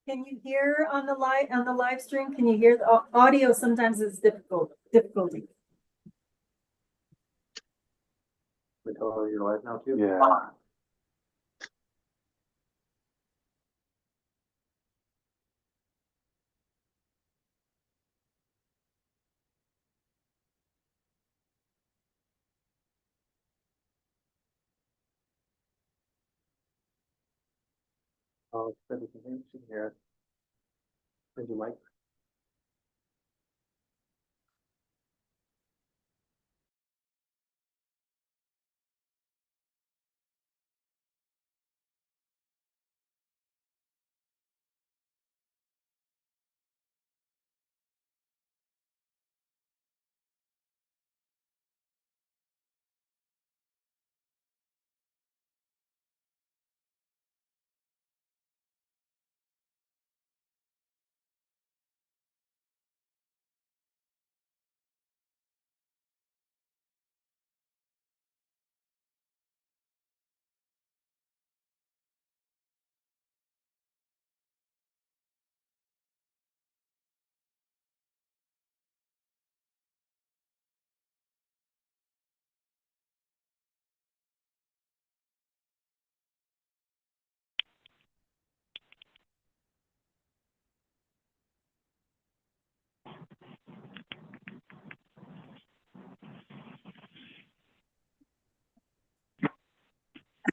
Can you hear on the live stream? Can you hear the audio? Sometimes is difficulty. We tell her you're live now too? Yeah. Oh, it's good to hear it. Would you like?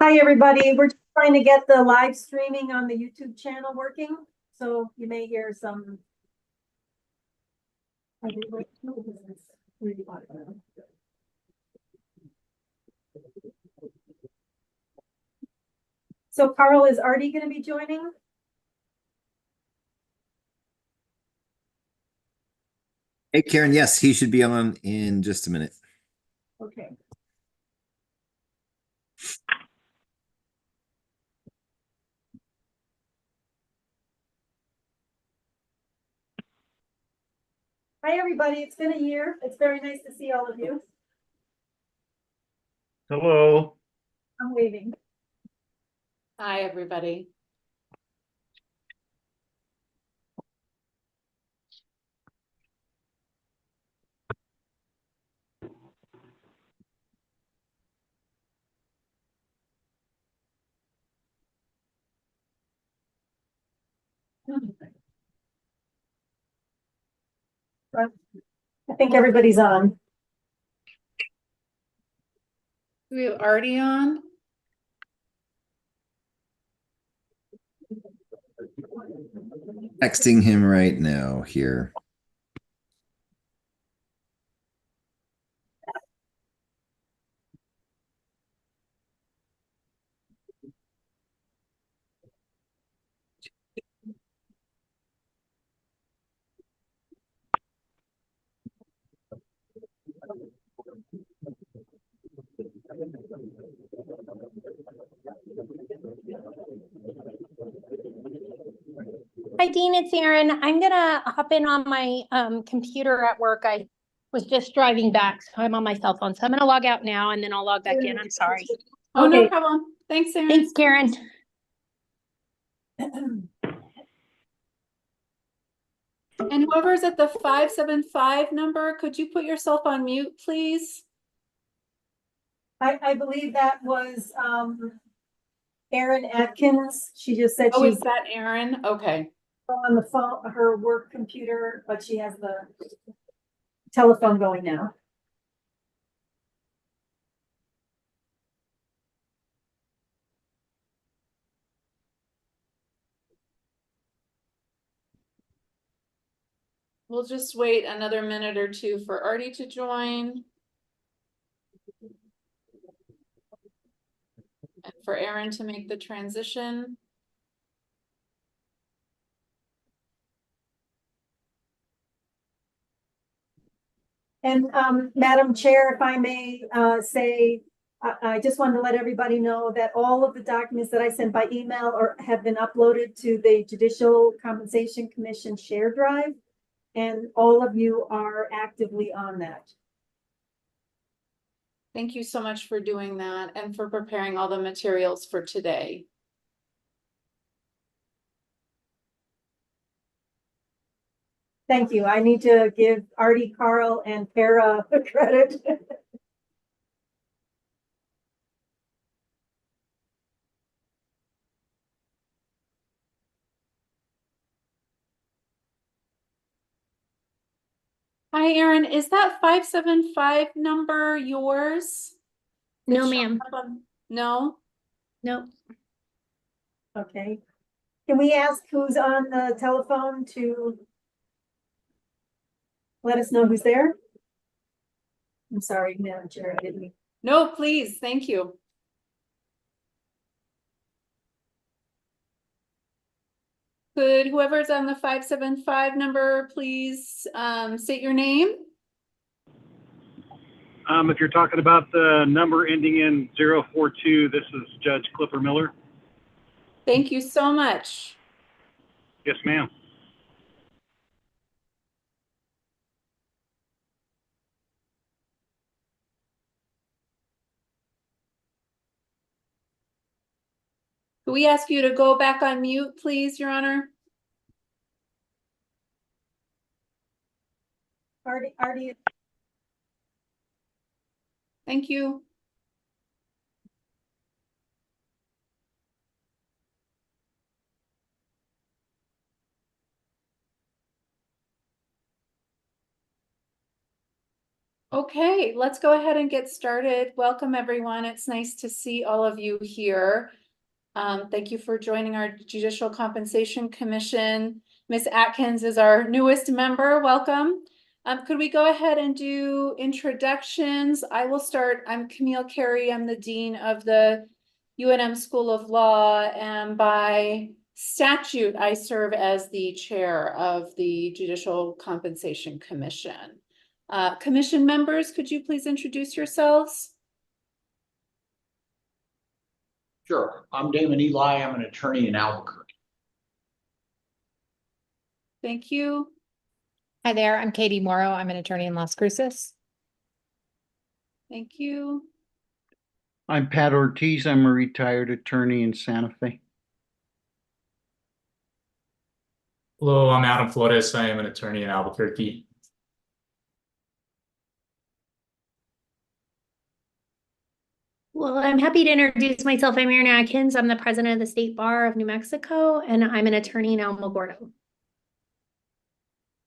Hi, everybody. We're just trying to get the live streaming on the YouTube channel working. So you may hear some. So Carl, is Artie going to be joining? Hey, Karen, yes, he should be on in just a minute. Okay. Hi, everybody. It's been a year. It's very nice to see all of you. Hello. I'm waving. Hi, everybody. I think everybody's on. We have Artie on. Texting him right now here. Hi, Dean, it's Erin. I'm gonna hop in on my computer at work. I was just driving back, so I'm on my cell phone. So I'm gonna log out now and then I'll log back in. I'm sorry. Oh, Okay. no problem. Thanks, Erin. Thanks, Karen. And whoever's at the 575 number, could you put yourself on mute, please? I believe that was Erin Atkins. She just said Oh, she's is that Erin? Okay. on the phone, her work computer, but she has the telephone going now. We'll just wait another minute or two for Artie to join. And for Erin to make the transition. And Madam Chair, if I may say, I just wanted to let everybody know that all of the documents that I sent by email have been uploaded to the Judicial Compensation Commission share drive. And all of you are actively on that. Thank you so much for doing that and for preparing all the materials for today. Thank you. I need to give Artie, Carl, and Para credit. Hi, Erin. Is that 575 number yours? No, It's ma'am. showing up on- No? Nope. Okay. Can we ask who's on the telephone to let us know who's there? I'm sorry, Madam Chair, I didn't mean. No, please. Thank you. Could whoever's on the 575 number, please state your name? If you're talking about the number ending in 042, this is Judge Clipper Miller. Thank you so much. Yes, ma'am. Could we ask you to go back on mute, please, Your Honor? Artie, Thank you. Okay, let's go ahead and get started. Welcome, everyone. It's nice to see all of you here. Thank you for joining our Judicial Compensation Commission. Ms. Atkins is our newest member. Welcome. Could we go ahead and do introductions? I will start. I'm Camille Carey. I'm the Dean of the UNM School of Law, and by statute, I serve as the chair of the Judicial Compensation Commission. Commission members, could you please introduce yourselves? Sure. I'm Damon Eli. I'm an attorney in Albuquerque. Thank you. Hi there, I'm Katie Morrow. I'm an attorney in Las Cruces. Thank you. I'm Pat Ortiz. I'm a retired attorney in Santa Fe. Hello, I'm Adam Flores. I am an attorney in Albuquerque. Well, I'm happy to introduce myself. I'm Erin Atkins. I'm the president of the State Bar of New Mexico, and I'm an attorney in Alamogordo.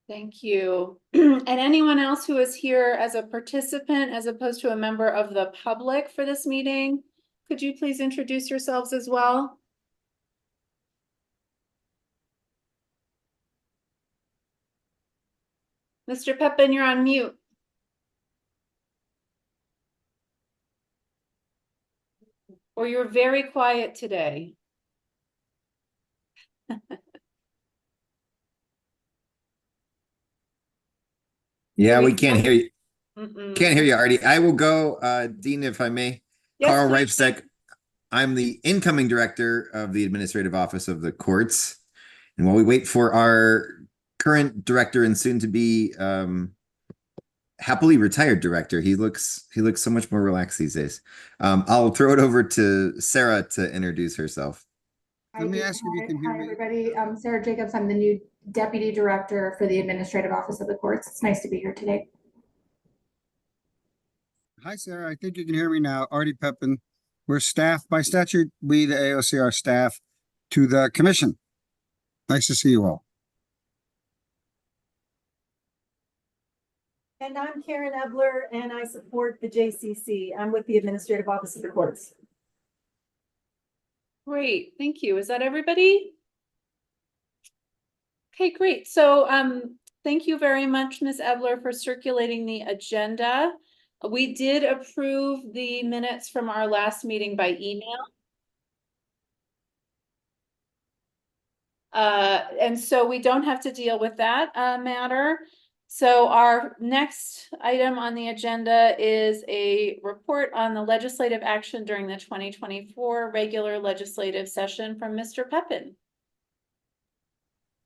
Thank you. And anyone else who is here as a participant as opposed to a member of the public for this meeting, could you please introduce yourselves as well? Mr. Pepin, you're on mute. Or you're very quiet today. Yeah, we can't hear you. Mm-mm. Can't hear you, Artie. I will go, Dean, if I may. Yes, Carl please. Reifsteck. I'm the incoming director of the Administrative Office of the Courts. And while we wait for our current director and soon to be happily retired director, he looks so much more relaxed these days. I'll throw it over to Sarah to introduce herself. Let me ask if you can hear Hi, me. everybody. I'm Sarah Jacobs. I'm the new Deputy Director for the Administrative Office of the Courts. It's nice to be here today. Hi, Sarah. I think you can hear me now. Artie Pepin. We're staff. By statute, we, the AOC, are staff to the commission. Nice to see you all. and I'm Karen Ebler, and I support the JCC. I'm with the Administrative Office of the Courts. Great, thank you. Is that everybody? Okay, great. So thank you very much, Ms. Ebler, for circulating the agenda. We did approve the minutes from our last meeting by email. And so we don't have to deal with that matter. So our next item on the agenda is a report on the legislative action during the 2024 regular legislative session from Mr. Pepin.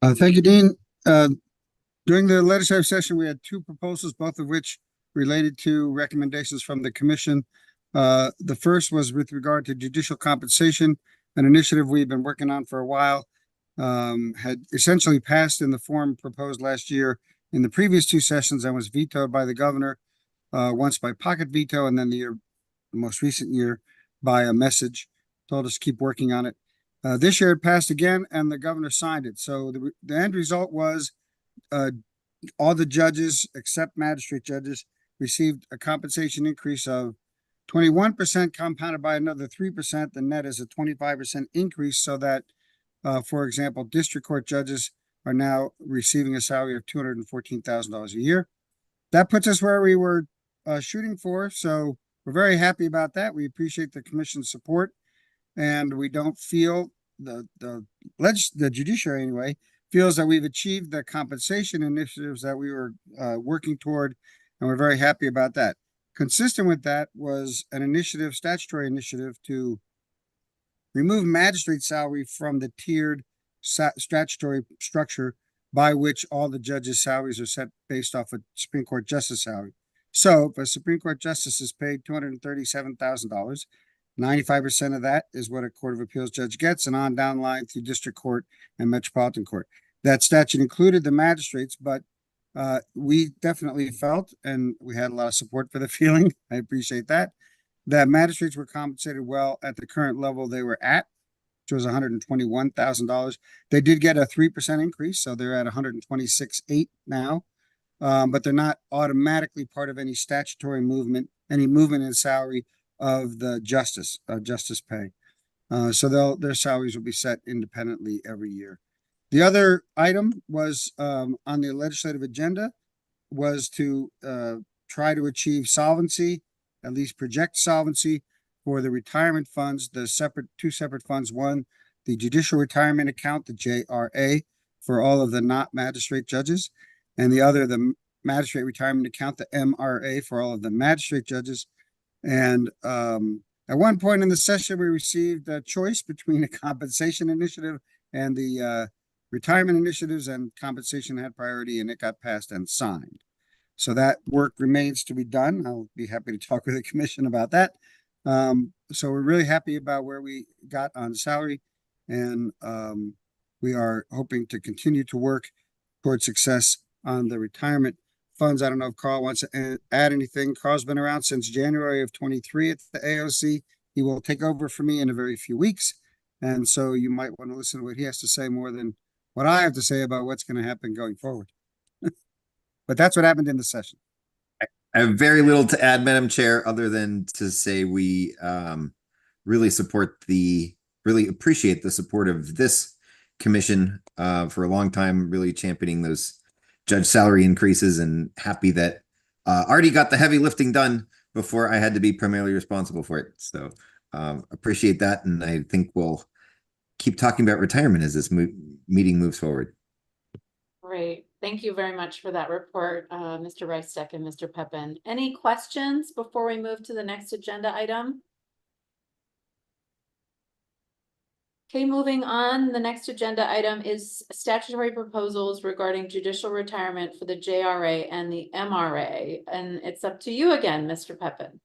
Thank you, Dean. During the legislative session, we had two proposals, both of which related to recommendations from the commission. The first was with regard to judicial compensation, an initiative we've been working on for a while, had essentially passed in the form proposed last year in the previous two sessions and was vetoed by the governor, once by pocket veto and then the most recent year by a message, told us to keep working on it. This year it passed again and the governor signed it. So the end result was all the judges except magistrate judges received a compensation increase of 21% compounded by another 3%. The net is a 25% increase, so that, for example, district court judges are now receiving a salary of $214,000 a year. That puts us where we were shooting for, so we're very happy about that. We appreciate the commission's support, and we don't feel the judiciary anyway feels that we've achieved the compensation initiatives that we were working toward, and we're very happy about that. Consistent with that was an initiative, statutory initiative, to remove magistrate salary from the tiered statutory structure by which all the judges' salaries are set based off of Supreme Court justice salary. So if a Supreme Court justice is paid $237,000, 95% of that is what a Court of Appeals judge gets, and on down the line through district court and metropolitan court. That statute included the magistrates, but we definitely felt, and we had a lot of support for the feeling, I appreciate that magistrates were compensated well at the current level they were at, which was $121,000. They did get a 3% increase, so they're at $126,800 now, but they're not automatically part of any statutory movement, any movement in salary of the justice pay. So their salaries will be set independently every year. The other item was on the legislative agenda was to try to achieve solvency, at least project solvency for the retirement funds, two separate funds. One, the Judicial Retirement Account, the JRA, for all of the not magistrate judges, and the other, the Magistrate Retirement Account, the MRA, for all of the magistrate judges. And at one point in the session, we received a choice between a compensation initiative and the retirement initiatives, and compensation had priority, and it got passed and signed. So that work remains to be done. I'll be happy to talk with the commission about that. So we're really happy about where we got on salary, and we are hoping to continue to work towards success on the retirement funds. I don't know if Carl wants to add anything. Carl's been around since January of 23 at the AOC. He will take over for me in a very few weeks. And so you might want to listen to what he has to say more than what I have to say about what's going to happen going forward. But that's what happened in the session. I have very little to add, Madam Chair, other than to say we really appreciate the support of this commission for a long time, really championing those judge salary increases, and happy that Artie got the heavy lifting done before I had to be primarily responsible for it. So appreciate that, and I think we'll keep talking about retirement as this meeting moves forward. Great. Thank you very much for that report, Mr. Reisteck and Mr. Pepin. Any questions before we move to the next agenda item? Okay, moving on. The next agenda item is statutory proposals regarding judicial retirement for the JRA and the MRA. And it's up to you again, Mr. Pepin.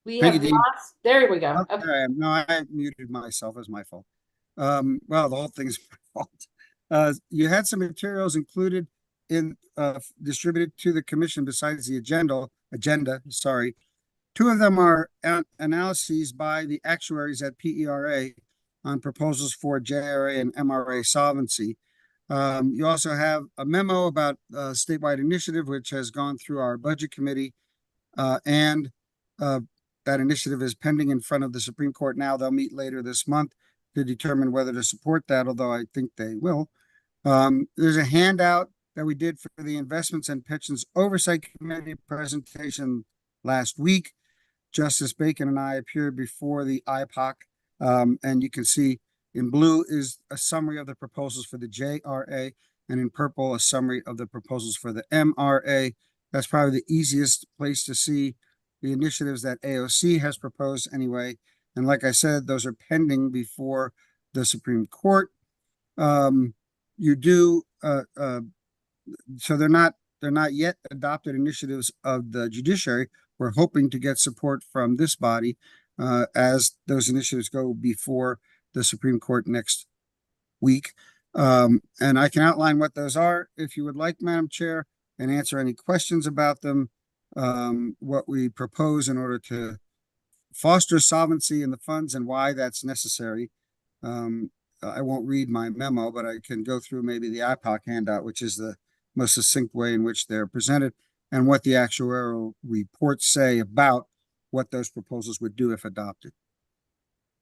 We have lost. There we go. Okay. No, I muted myself. It was my fault. Well, the whole thing's my fault. You had some materials included in distributed to the commission besides the agenda. Sorry. Two of them are analyses by the actuaries at PERA on proposals for JRA and MRA solvency. You also have a memo about a statewide initiative, which has gone through our budget committee, and that initiative is pending in front of the Supreme Court now. They'll meet later this month to determine whether to support that, although I think they will. There's a handout that we did for the Investments and Pensions Oversight Committee presentation last week. Justice Bacon and I appeared before the IPOC, and you can see in blue is a summary of the proposals for the JRA, and in purple a summary of the proposals for the MRA. That's probably the easiest place to see the initiatives that AOC has proposed anyway. And like I said, those are pending before the Supreme Court. So they're not yet adopted initiatives of the judiciary. We're hoping to get support from this body as those initiatives go before the Supreme Court next week. And I can outline what those are if you would like, Madam Chair, and answer any questions about them. What we propose in order to foster solvency in the funds and why that's necessary. I won't read my memo, but I can go through maybe the IPOC handout, which is the most succinct way in which they're presented, and what the actuarial reports say about what those proposals would do if adopted.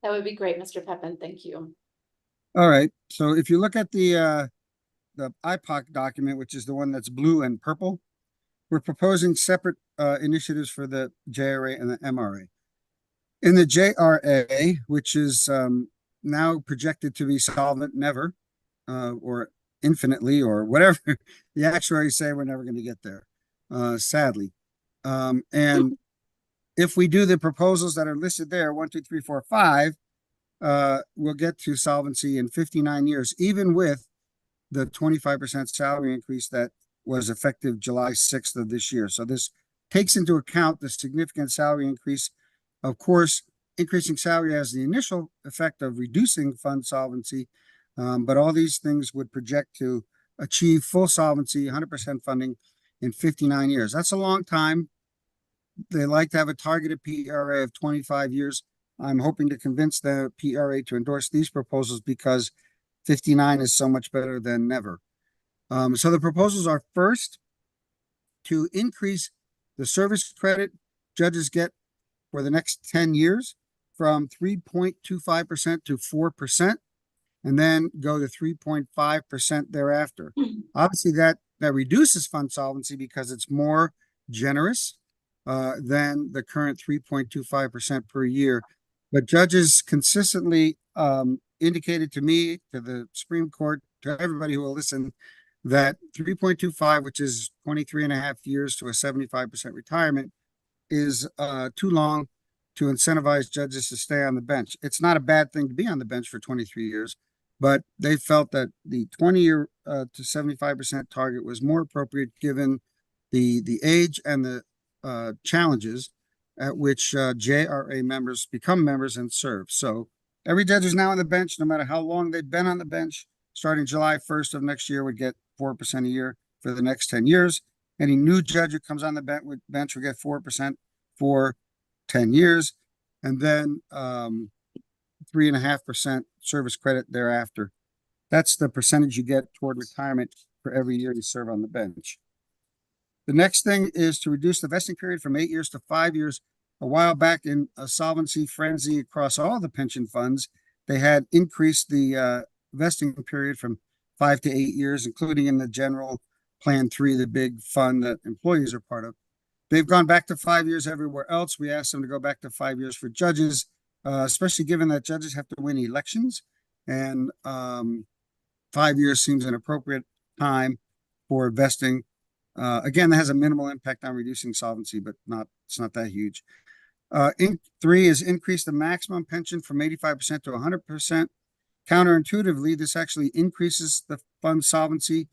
That would be great, Mr. Peppin. Thank you. All right, so if you look at the IPOC document, which is the one that's blue and purple, we're proposing separate initiatives for the JRA and the MRA. In the JRA, which is now projected to be solvent never, or infinitely, or whatever the actuaries say, we're never going to get there, sadly. And if we do the proposals that are listed there, 1, 2, 3, 4, 5, we'll get to solvency in 59 years, even with the 25% salary increase that was effective July 6th of this year. So this takes into account the significant salary increase. Of course, increasing salary has the initial effect of reducing fund solvency, but all these things would project to achieve full solvency, 100% funding in 59 years. That's a long time. They like to have a targeted PRA of 25 years. I'm hoping to convince the PRA to endorse these proposals because 59 is so much better than never. So the proposals are, first, to increase the service credit judges get for the next 10 years from 3.25% to 4%, and then go to 3.5% thereafter. Obviously, that reduces fund solvency because it's more generous than the current 3.25% per year. But judges consistently indicated to me, to the Supreme Court, to everybody who will listen, that 3.25, which is 23 and a half years to a 75% retirement, is too long to incentivize judges to stay on the bench. It's not a bad thing to be on the bench for 23 years, but they felt that the 20-year to 75% target was more appropriate given the age and the challenges at which JRA members become members and serve. So every judge who's now on the bench, no matter how long they've been on the bench, starting July 1st of next year, would get 4% a year for the next 10 years. Any new judge who comes on the bench will get 4% for 10 years, and then 3.5% service credit thereafter. That's the percentage you get toward retirement for every year you serve on the bench. The next thing is to reduce the vesting period from 8 years to 5 years. A while back, in a solvency frenzy across all the pension funds, they had increased the vesting period from 5 to 8 years, including in the general Plan 3, the big fund that employees are part of. They've gone back to 5 years everywhere else. We asked them to go back to 5 years for judges, especially given that judges have to win elections, and 5 years seems an appropriate time for vesting. Again, that has a minimal impact on reducing solvency, but it's not that huge. 3 is increase the maximum pension from 85% to 100%. Counterintuitively, this actually increases the fund solvency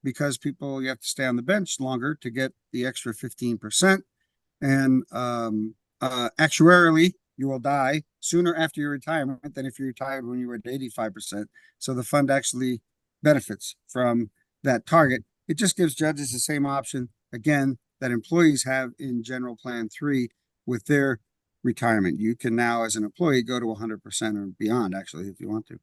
because you have to stay on the bench longer to get the extra 15%. And actuarially, you will die sooner after your retirement than if you retired when you were at 85%. So the fund actually benefits from that target. It just gives judges the same option, again, that employees have in General Plan 3 with their retirement. You can now, as an employee, go to 100% or beyond, actually, if you want to.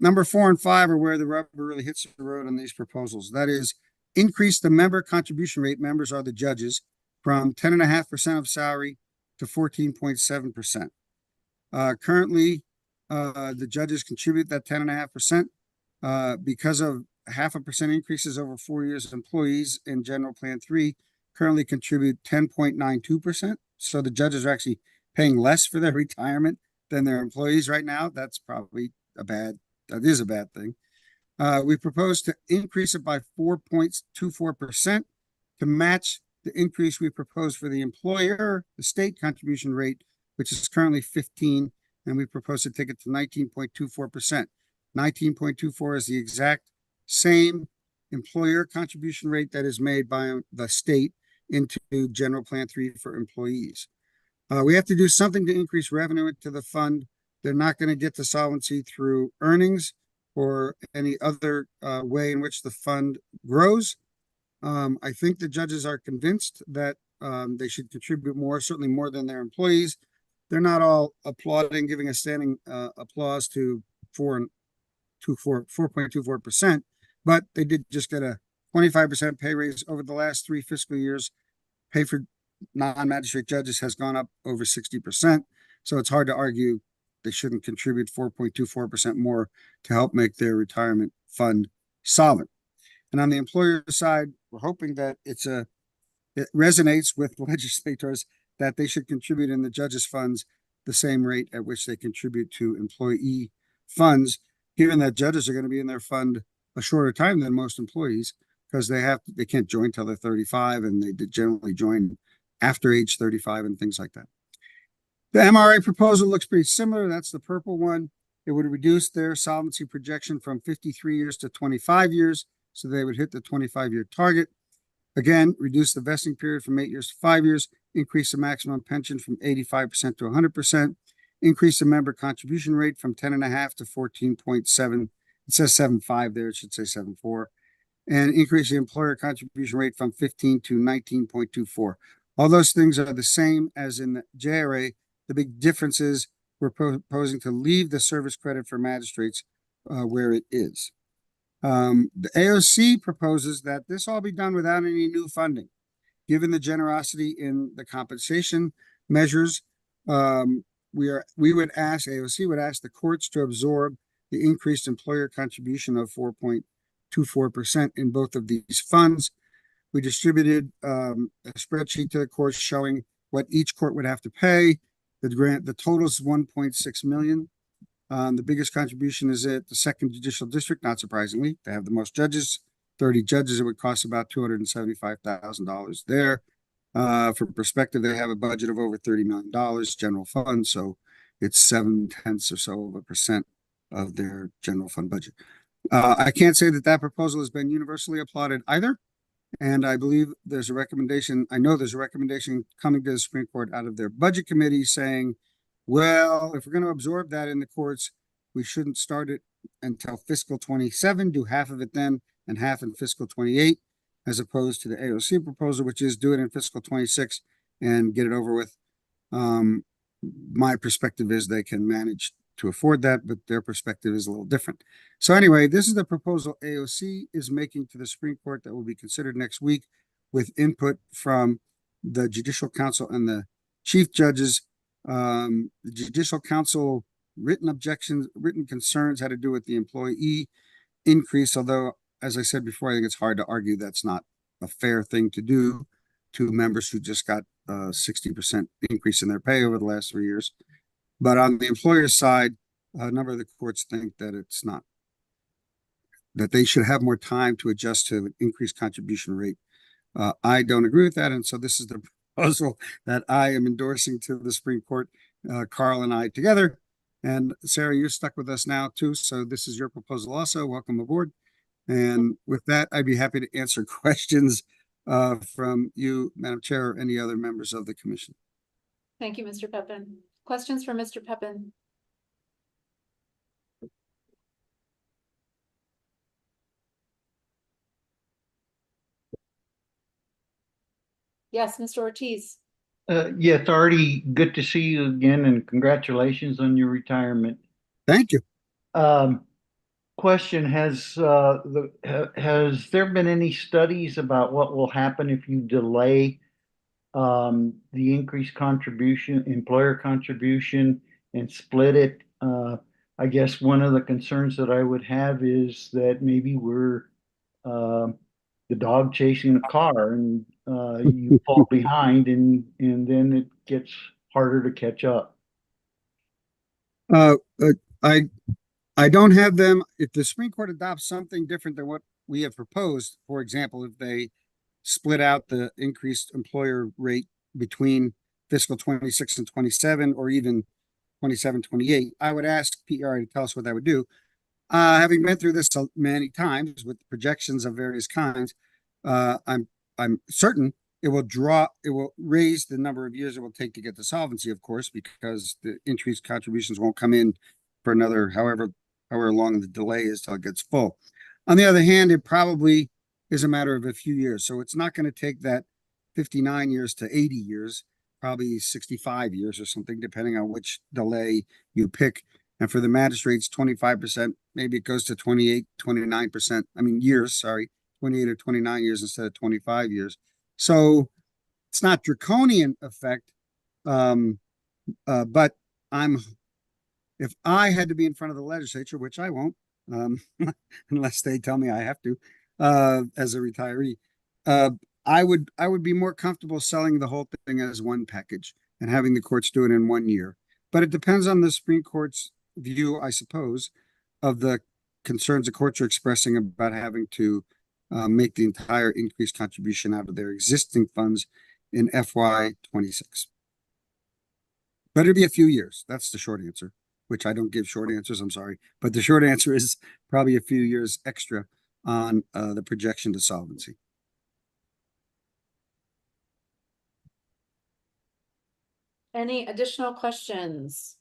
Number 4 and 5 are where the rubber really hits the road on these proposals. That is, increase the member contribution rate. Members are the judges, from 10.5% of salary to 14.7%. Currently, the judges contribute that 10.5% because of 0.5% increases over 4 years. Employees in General Plan 3 currently contribute 10.92%. So the judges are actually paying less for their retirement than their employees right now. That's probably that is a bad thing. We propose to increase it by 4.24% to match the increase we propose for the employer, the state contribution rate, which is currently 15%, and we propose to take it to 19.24%. 19.24 is the exact same employer contribution rate that is made by the state into General Plan 3 for employees. We have to do something to increase revenue into the fund. They're not going to get to solvency through earnings. or any other way in which the fund grows. I think the judges are convinced that they should contribute more, certainly more than their employees. They're not all applauding, giving a standing applause to 4.24%, but they did just get a 25% pay raise over the last 3 fiscal years. Pay for non-magistrate judges has gone up over 60%. So it's hard to argue they shouldn't contribute 4.24% more to help make their retirement fund solid. And on the employer side, we're hoping that it resonates with legislators that they should contribute in the judges' funds the same rate at which they contribute to employee funds, given that judges are going to be in their fund a shorter time than most employees, because they can't join till they're 35, and they generally join after age 35 and things like that. The MRA proposal looks pretty similar. That's the purple one. It would reduce their solvency projection from 53 years to 25 years, so they would hit the 25-year target. Again, reduce the vesting period from 8 years to 5 years, increase the maximum pension from 85% to 100%, increase the member contribution rate from 10.5 to 14.7. It says 7.5 there, it should say 7.4. And increase the employer contribution rate from 15 to 19.24. All those things are the same as in the JRA. The big difference is we're proposing to leave the service credit for magistrates where it is. The AOC proposes that this all be done without any new funding. Given the generosity in the compensation measures, AOC would ask the courts to absorb the increased employer contribution of 4.24% in both of these funds. We distributed a spreadsheet to the courts showing what each court would have to pay. The total is 1.6 million. The biggest contribution is at the second judicial district, not surprisingly. They have the most judges, 30 judges. It would cost about $275,000 there. For perspective, they have a budget of over $30 million general fund, so it's 0.7% or so of their general fund budget. I can't say that proposal has been universally applauded either, and I believe there's a recommendation. I know there's a recommendation coming to the Supreme Court out of their budget committee saying, well, if we're going to absorb that in the courts, we shouldn't start it until fiscal 27, do half of it then and half in fiscal 28, as opposed to the AOC proposal, which is do it in fiscal 26 and get it over with. My perspective is they can manage to afford that, but their perspective is a little different. So anyway, this is the proposal AOC is making to the Supreme Court that will be considered next week with input from the Judicial Council and the Chief Judges. The Judicial Council written concerns had to do with the employee increase, although, as I said before, I think it's hard to argue that's not a fair thing to do to members who just got a 60% increase in their pay over the last 3 years. But on the employer side, a number of the courts think that it's not, that they should have more time to adjust to an increased contribution rate. I don't agree with that, and so this is the proposal that I am endorsing to the Supreme Court, Carl and I together. And Sarah, you're stuck with us now too, so this is your proposal also. Welcome aboard. And with that, I'd be happy to answer questions from you, Madam Chair, or any other members of the commission. Thank you, Mr. Pepin. Questions for Mr. Pepin? Yes, Mr. Ortiz. Yes, Artie, good to see you again and congratulations on your retirement. Thank you. Question, has there been any studies about what will happen if you delay the increased contribution, employer contribution, and split it? I guess one of the concerns that I would have is that maybe we're the dog chasing a car and you fall behind and then it gets harder to catch up. I don't have them. If the Supreme Court adopts something different than what we have proposed, for example, if they split out the increased employer rate between fiscal 26 and 27, or even 27, 28, I would ask PER to tell us what that would do. Having been through this so many times with projections of various kinds, I'm certain it will raise the number of years it will take to get to solvency, of course, because the increased contributions won't come in for another however however long the delay is till it gets full. On the other hand, it probably is a matter of a few years. So it's not going to take that 59 years to 80 years, probably 65 years or something, depending on which delay you pick. And for the magistrates, 25%, maybe it goes to 28, 29%. I mean, years, sorry, 28 or 29 years instead of 25 years. So it's not draconian effect. But if I had to be in front of the legislature, which I won't, unless they tell me I have to, as a retiree, I would be more comfortable selling the whole thing as one package and having the courts do it in 1 year. But it depends on the Supreme Court's view, I suppose, of the concerns the courts are expressing about having to make the entire increased contribution out of their existing funds in FY 26. But it'll be a few years. That's the short answer, which I don't give short answers. I'm sorry. But the short answer is probably a few years extra on the projection to solvency. Any additional questions?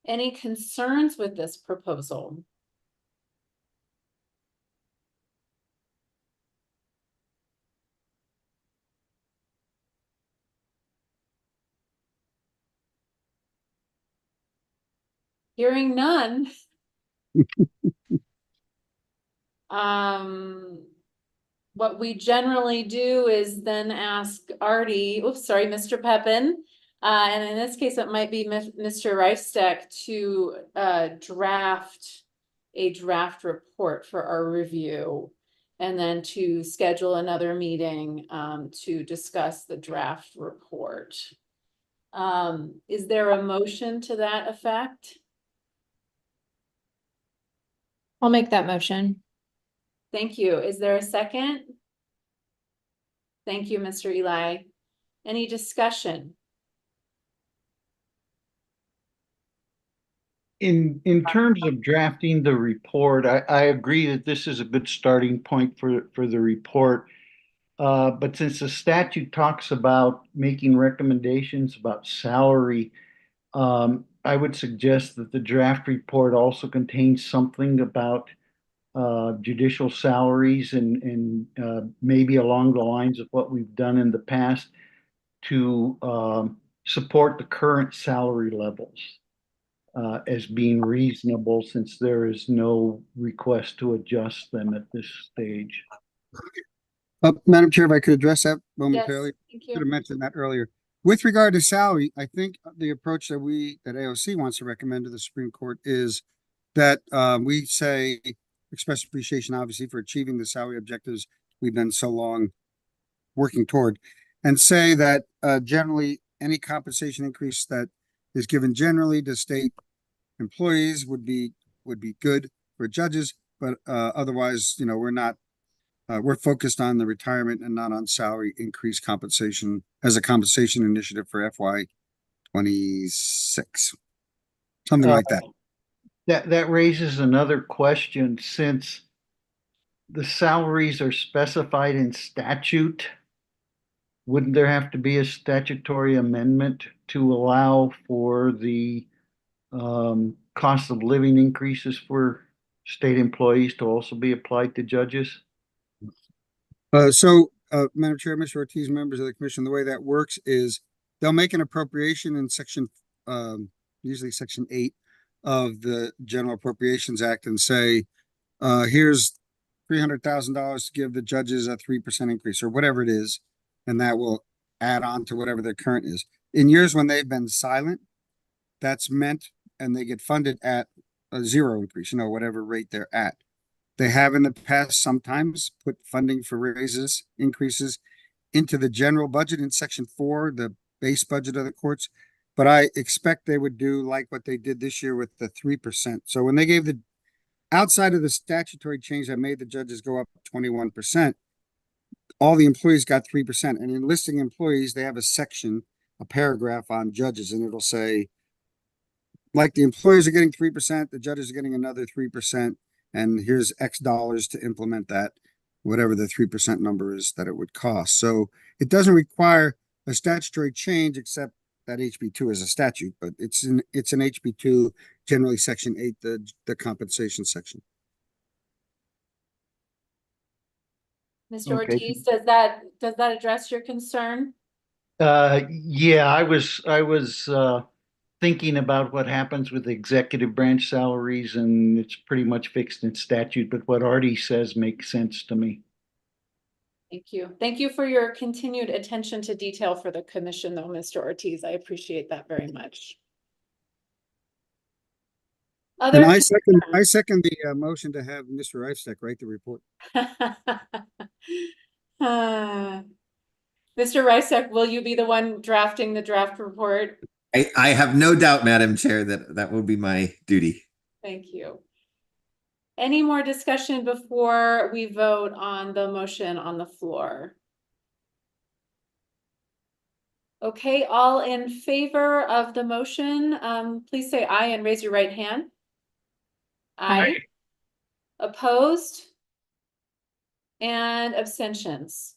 Any concerns with this proposal? Hearing none. What we generally do is then ask Artie, oops, sorry, Mr. Pepin. And in this case, it might be Mr. Reistek to draft a draft report for our review. And then to schedule another meeting to discuss the draft report. Is there a motion to that effect? I'll make that motion. Thank you. Is there a second? Thank you, Mr. Eli. Any discussion? In terms of drafting the report, I agree that this is a good starting point for the report. But since the statute talks about making recommendations about salary, I would suggest that the draft report also contains something about judicial salaries and maybe along the lines of what we've done in the past to support the current salary levels as being reasonable, since there is no request to adjust them at this stage. Madam Chair, if I could address that Yes, momentarily. thank Should have you. mentioned that earlier. With regard to salary, I think the approach that AOC wants to recommend to the Supreme Court is that we say, express appreciation, obviously, for achieving the salary objectives we've been so long working toward, and say that generally any compensation increase that is given generally to state employees would be good for judges, but otherwise, we're not. We're focused on the retirement and not on salary increase compensation as a compensation initiative for FY 26. Something like that. That raises another question, since the salaries are specified in statute. Wouldn't there have to be a statutory amendment to allow for the cost of living increases for state employees to also be applied to judges? Madam Chair, Mr. Ortiz, members of the commission, the way that works is they'll make an appropriation in usually section 8 of the General Appropriations Act and say, here's $300,000 to give the judges a 3% increase or whatever it is. And that will add on to whatever their current is. In years when they've been silent, that's meant, and they get funded at a zero increase, whatever rate they're at. They have in the past sometimes put funding for increases into the general budget in section 4, the base budget of the courts. But I expect they would do like what they did this year with the 3%. So when they gave outside of the statutory change that made the judges go up 21%, all the employees got 3%. And in listing employees, they have a paragraph on judges, and it'll say, like the employers are getting 3%, the judges are getting another 3%. And here's X dollars to implement that, whatever the 3% number is that it would cost. So it doesn't require a statutory change, except that HB2 is a statute, but it's an HB2, generally section 8, the compensation section. Mr. Okay. Ortiz, does that address your concern? Yeah, I was thinking about what happens with executive branch salaries, and it's pretty much fixed in statute, but what Artie says makes sense to me. Thank you. Thank you for your continued attention to detail for the commission, though, Mr. Ortiz. I appreciate that very much. And I second the motion to have Mr. Reifsteck write the report. Mr. Reifsteck, will you be the one drafting the draft report? I have no doubt, Madam Chair, that will be my duty. Thank you. Any more discussion before we vote on the motion on the floor? Okay, all in favor of the motion, please say aye and raise your right hand. Aye. Opposed? And abstentions.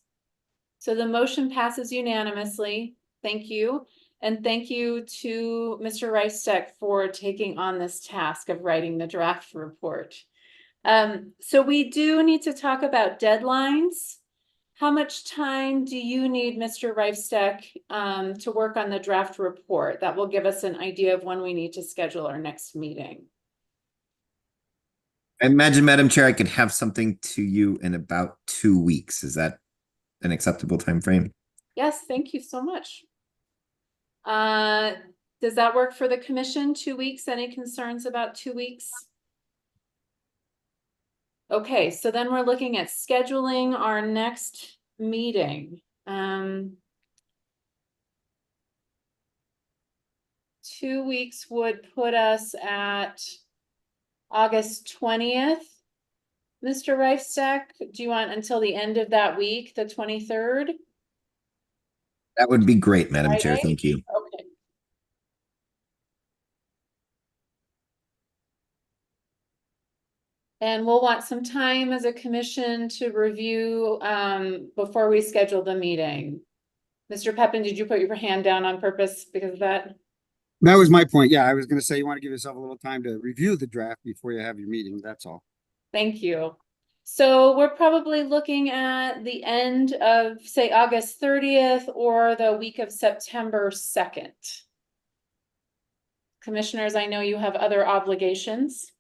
So the motion passes unanimously. Thank you. And thank you to Mr. Reifsteck for taking on this task of writing the draft report. So we do need to talk about deadlines. How much time do you need, Mr. Reifsteck, to work on the draft report? That will give us an idea of when we need to schedule our next meeting. I imagine, Madam Chair, I could have something to you in about 2 weeks. Is that an acceptable time frame? Yes, thank you so much. Does that work for the commission? 2 weeks? Any concerns about 2 weeks? Okay, so then we're looking at scheduling our next meeting. 2 weeks would put us at August 20th. Mr. Reifsteck, do you want until the end of that week, the 23rd? That would be great, Madam Chair. Friday? Thank you. Okay. And we'll want some time as a commission to review before we schedule the meeting. Mr. Pepin, did you put your hand down on purpose because of that? That was my point. Yeah, I was going to say you want to give yourself a little time to review the draft before you have your meeting. That's all. Thank you. So we're probably looking at the end of, say, August 30th or the week of September 2nd. Commissioners, I know you have other obligations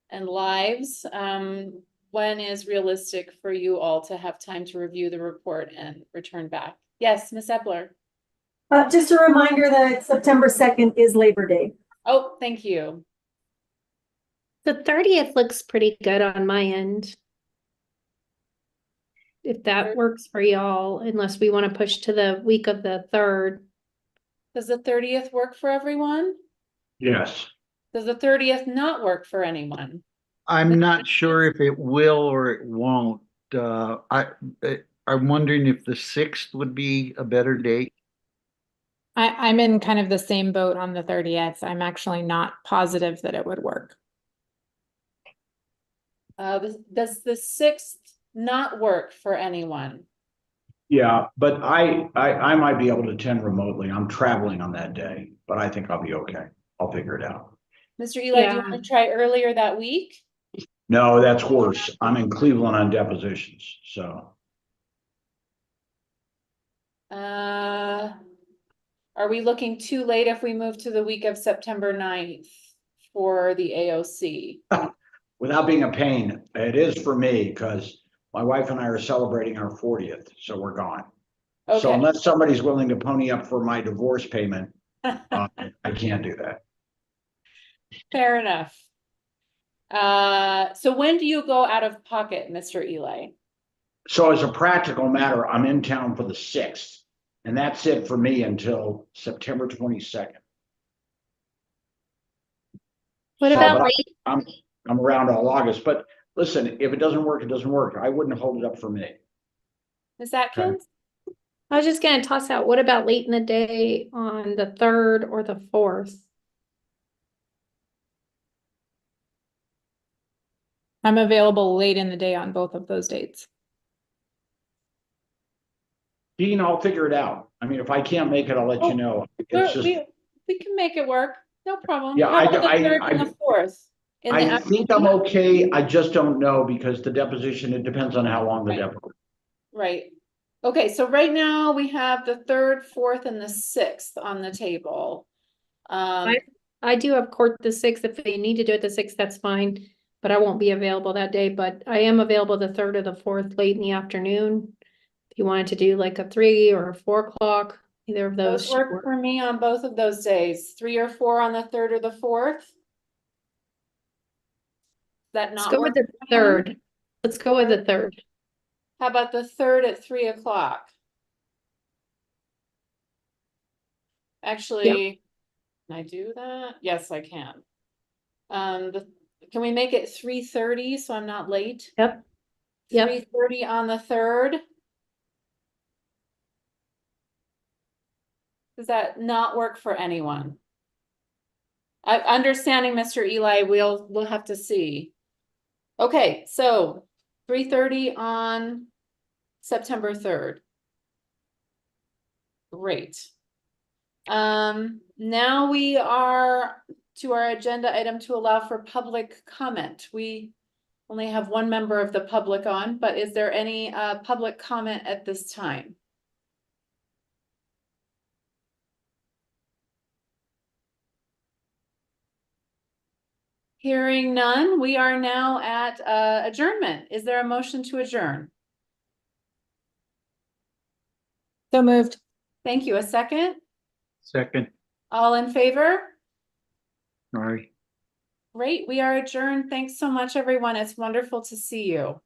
and lives. When is realistic for you all to have time to review the report and return back? Yes, Ms. Epler. Just a reminder that September 2nd is Labor Day. Oh, thank you. The 30th looks pretty good on my end. If that works for y'all, unless we want to push to the week of the 3rd. Does the 30th work for everyone? Yes. Does the 30th not work for anyone? I'm not sure if it will or it won't. I'm wondering if the 6th would be a better date. I'm in kind of the same boat on the 30th. I'm actually not positive that it would work. Does the 6th not work for anyone? Yeah, but I might be able to attend remotely. I'm traveling on that day, but I think I'll be okay. I'll figure it out. Mr. Eli, do you want to try earlier that week? No, that's worse. I'm in Cleveland on depositions, so. Are we looking too late if we move to the week of September 9th for the AOC? Without being a pain, it is for me because my wife and I are celebrating our 40th, so we're gone. Okay. So unless somebody's willing to pony up for my divorce payment, I can't do that. Fair enough. So when do you go out of pocket, Mr. Eli? So as a practical matter, I'm in town for the 6th, and that's it for me until September 22nd. What about late? I'm around all August, but listen, if it doesn't work, it doesn't work. I wouldn't hold it up for me. Ms. Atkins? I was just going to toss out, what about late in the day on the 3rd or the 4th? I'm available late in the day on both of those dates. Dean, I'll figure it out. I mean, if I can't make it, I'll let you know. It's just, We can make it work, no problem. Yeah, How about the I- third I- and the fourth? In the I think I'm afternoon? okay. I just don't know because the deposition, it depends on how long the Right. deposition. Right. Okay, so right now we have the third, fourth, and the sixth on the table. I do have court the sixth. If they need to do it the sixth, that's fine. But I won't be available that day, but I am available the third or the fourth late in the afternoon. If you wanted to do like a 3 or a 4 o'clock, either of those. Those should work for me on both of those days, 3 or 4 on the third or the fourth. That Let's not go work with the for anyone? third. Let's go with the third. How about the third at 3 o'clock? Actually, can I do that? Yes, I can. Can we make it 3:30 so I'm not late? Yep. Yep. 3:30 on the third? Does that not work for anyone? Understanding, Mr. Eli, we'll have to see. Okay, so 3:30 on September 3rd. Great. Now we are to our agenda item to allow for public comment. We only have one member of the public on, but is there any public comment at this time? Hearing none, we are now at adjournment. Is there a motion to adjourn? So moved. Thank you. A second? Second, All in favor? sorry. Great, we are adjourned. Thanks so much, everyone. It's wonderful to see you.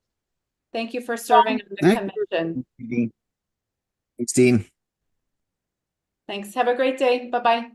Thank you for serving on the Thank commission. Dean. Thanks, Dean. Thanks. Have a great day. Bye-bye.